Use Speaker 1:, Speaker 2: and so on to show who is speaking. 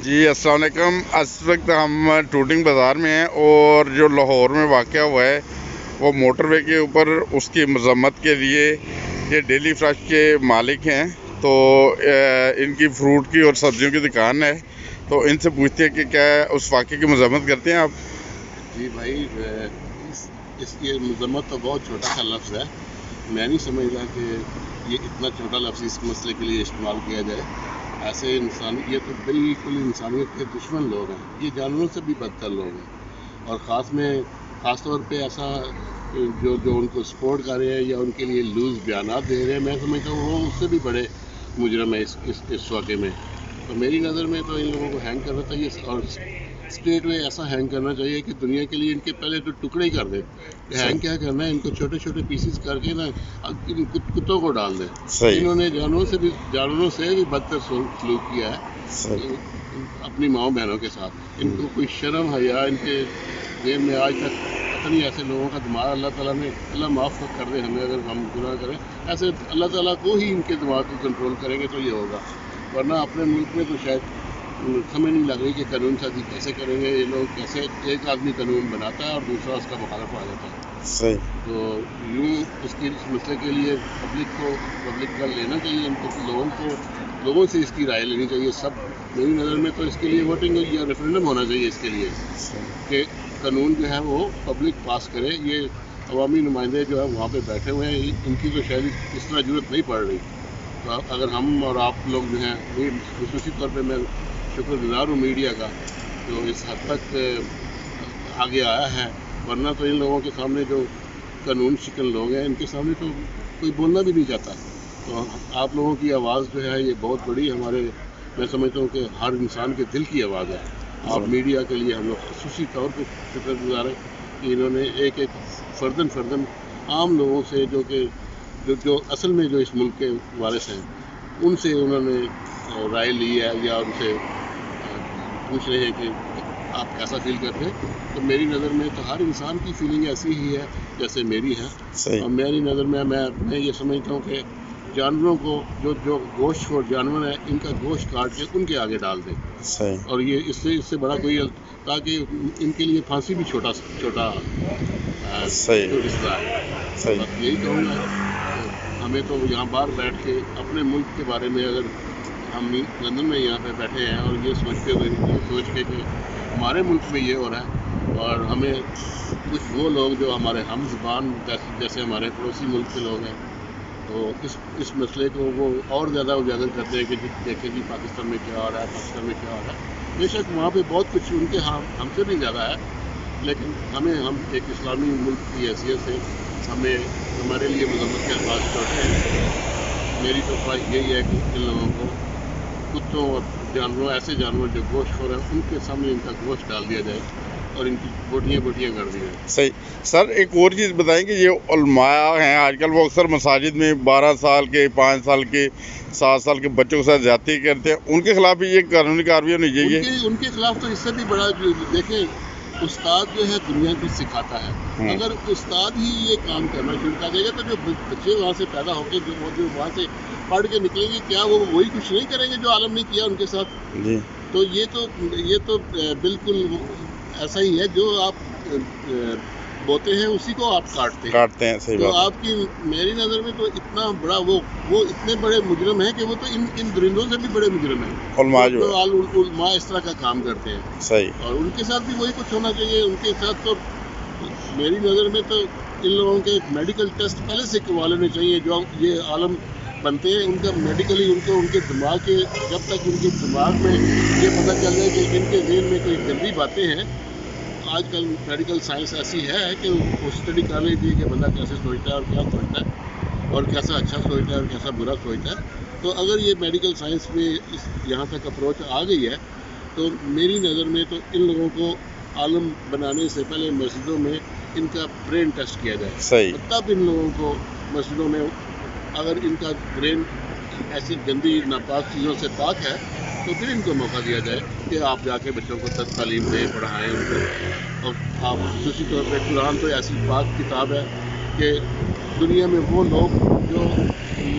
Speaker 1: جی السلام علیکم. اس وقت ہم ٹوٹنگ بازار میں ہیں اور جو لاہور میں واقع ہوا ہے وہ موٹر وے کے اوپر اس کی مذمت کے لیے یہ ڈیلی فریش کے مالک ہیں. تو ان کی فروٹ کی اور سبزیوں کی دکان ہے، تو ان سے پوچھتے ہیں کہ کیا اس واقعے کی مذمت کرتے ہیں آپ؟
Speaker 2: جی بھائی، اس کی مذمت تو بہت چھوٹا سا لفظ ہے. میں نہیں سمجھتا کہ یہ اتنا چھوٹا لفظ اس مسئلے کے لیے استعمال کیا جائے. ایسے یہ تو بالکل انسانیت کے دشمن لوگ ہیں. یہ جانوروں سے بھی بدتر لوگ ہیں، اور خاص طور پہ ایسا جو ان کو سپورٹ کر رہے ہیں یا ان کے لیے لوز بیانات دے رہے ہیں، میں سمجھتا ہوں وہ اس سے بھی بڑے مجرم ہیں اس واقعے میں. تو میری نظر میں تو ان لوگوں کو ہینگ کرنا چاہیے، اور اسٹیٹ میں ایسا ہینگ کرنا چاہیے کہ دنیا کے لیے ان کے پہلے تو ٹکڑے ہی کر دیں. ہینگ کیا کرنا ہے، ان کو چھوٹے چھوٹے پیسز کر کے نا ان کتوں کو ڈال دیں. انہوں نے جانوروں سے بھی بدتر سلوک کیا ہے اپنی ماؤں بہنوں کے ساتھ. ان کو کوئی شرم حیا ان کے ذہن میں آج تک پتہ نہیں. ایسے لوگوں کا دماغ اللہ معاف کر دے ہمیں اگر ہم گناہ کریں. ایسے اللہ تعالیٰ کو ہی ان کے دماغ کو کنٹرول کریں گے تو یہ ہوگا، ورنہ اپنے ملک میں تو شاید سمجھ نہیں لگ رہی کہ قانون سازی کیسے کریں گے یہ لوگ. کیسے ایک آدمی قانون بناتا ہے اور دوسرا اس کا مخالف آ جاتا ہے. تو یوں اس مسئلے کے لیے پبلک کا لینا چاہیے. ان کو لوگوں سے اس کی رائے لینی چاہیے. میری نظر میں تو اس کے لیے ووٹنگ یا ریفرینڈم ہونا چاہیے اس کے لیے کہ قانون جو ہے وہ پبلک پاس کرے. یہ عوامی نمائندے جو ہے وہاں پہ بیٹھے ہوئے ہیں، ان کی تو شاید اس طرح ضرورت نہیں پڑ رہی. تو اگر ہم اور آپ لوگ جو ہیں، خصوصی طور پہ میں شکر گزار ہوں میڈیا کا جو اس حد تک آگے آیا ہے، ورنہ تو ان لوگوں کے سامنے جو قانون شکن لوگ ہیں ان کے سامنے تو کوئی بولنا بھی نہیں چاہتا. تو آپ لوگوں کی آواز جو ہے یہ بہت بڑی میں سمجھتا ہوں کہ ہر انسان کے دل کی آواز ہے. آپ میڈیا کے لیے ہم لوگ خصوصی طور پہ شکر گزار ہیں کہ انہوں نے ایک فردن عام لوگوں سے جو اصل میں جو اس ملک کے وارث ہیں ان سے انہوں نے رائے لی ہے یا ان سے پوچھ رہے ہیں کہ آپ کیسا فیل کرتے ہیں. تو میری نظر میں تو ہر انسان کی فیلنگ ایسی ہی ہے جیسے میری ہے. اور میری نظر میں یہ سمجھتا ہوں کہ جانوروں کو جو گوشت خور جانور ہیں ان کا گوشت کاٹ کے ان کے آگے ڈال دیں. اور یہ اس سے بڑا کوئی تاکہ ان کے لیے پھانسی بھی چھوٹا حصہ ہے. بس یہی کہوں گا. ہمیں تو یہاں باہر بیٹھ کے اپنے ملک کے بارے میں، اگر ہم لندن میں یہاں پہ بیٹھے ہیں اور یہ سوچ کے کہ ہمارے ملک میں یہ ہو رہا ہے، اور ہمیں کچھ وہ لوگ جو ہمارے ہم زبان جیسے ہمارے پڑوسی ملک کے لوگ ہیں تو اس مسئلے کو وہ اور زیادہ اجاگر کرتے ہیں کہ دیکھیں جی پاکستان میں کیا ہو رہا ہے. بے شک وہاں پہ بہت کچھ ان کے ہم سے بھی زیادہ ہے، لیکن ہم ایک اسلامی ملک کی حیثیت سے ہمارے لیے مذمت کے الفاظ چھوٹے ہیں. میری تو خواہش یہی ہے کہ ان لوگوں کو کتوں اور ایسے جانور جو گوشت خور ہیں ان کے سامنے ان کا گوشت ڈال دیا جائے اور ان کی بوٹیاں کر دی جائیں.
Speaker 1: صحیح. سر ایک اور چیز بتائیں کہ یہ علماء ہیں آج کل وہ اکثر مساجد میں 12 سال کے 5 سال کے 7 سال کے بچوں کے ساتھ زیادتی کرتے ہیں، ان کے خلاف بھی یہ قانونی کارروائی ہونی چاہیے.
Speaker 2: ان کے خلاف تو اس سے بھی بڑا دیکھیں، استاد جو ہے دنیا کو سکھاتا ہے. اگر استاد ہی یہ کام کرنا شروع کر دے گا تو جو بچے وہاں سے پیدا ہو کے جو وہاں سے پڑھ کے نکلیں گے، کیا وہ وہی کچھ نہیں کریں گے جو عالم نے کیا ان کے ساتھ؟ تو یہ تو بالکل ایسا ہی ہے، جو آپ بوتے ہیں اسی کو آپ کاٹتے ہیں.
Speaker 1: صحیح
Speaker 2: تو
Speaker 1: بات.
Speaker 2: آپ کی میری نظر میں تو اتنا بڑا وہ اتنے بڑے مجرم ہیں کہ وہ تو ان درندوں سے بھی بڑے مجرم ہیں. علماء اس طرح کا کام کرتے ہیں.
Speaker 1: صحیح.
Speaker 2: اور ان کے ساتھ بھی وہی کچھ ہونا چاہیے. ان کے ساتھ تو میری نظر میں تو ان لوگوں کے میڈیکل ٹیسٹ پہلے سے کروا لینے چاہیے. جو یہ عالم بنتے ہیں ان کا میڈیکلی ان کے دماغ کے جب تک ان کے دماغ میں یہ پتہ چل جائے کہ ان کے ذہن میں کوئی گندی باتیں ہیں. آج کل میڈیکل سائنس ایسی ہے کہ وہ اسٹڈی کر لیتی ہے کہ بندہ کیسے سوچتا ہے اور کیا سوچتا ہے اور کیسا اچھا سوچتا ہے اور کیسا برا سوچتا ہے. تو اگر یہ میڈیکل سائنس میں یہاں تک اپروچ آ گئی ہے تو میری نظر میں تو ان لوگوں کو عالم بنانے سے پہلے مسجدوں میں ان کا برین ٹیسٹ کیا جائے.
Speaker 1: صحیح.
Speaker 2: تب ان لوگوں کو مسجدوں میں اگر ان کا برین ایسی گندی ناپاک چیزوں سے پاک ہے تو پھر ان کو موقع دیا جائے کہ آپ جا کے بچوں کو تعلیم دیں، پڑھائیں ان کو. اور آپ خصوصی طور پہ قرآن تو ایسی پاک کتاب ہے کہ دنیا میں وہ لوگ جو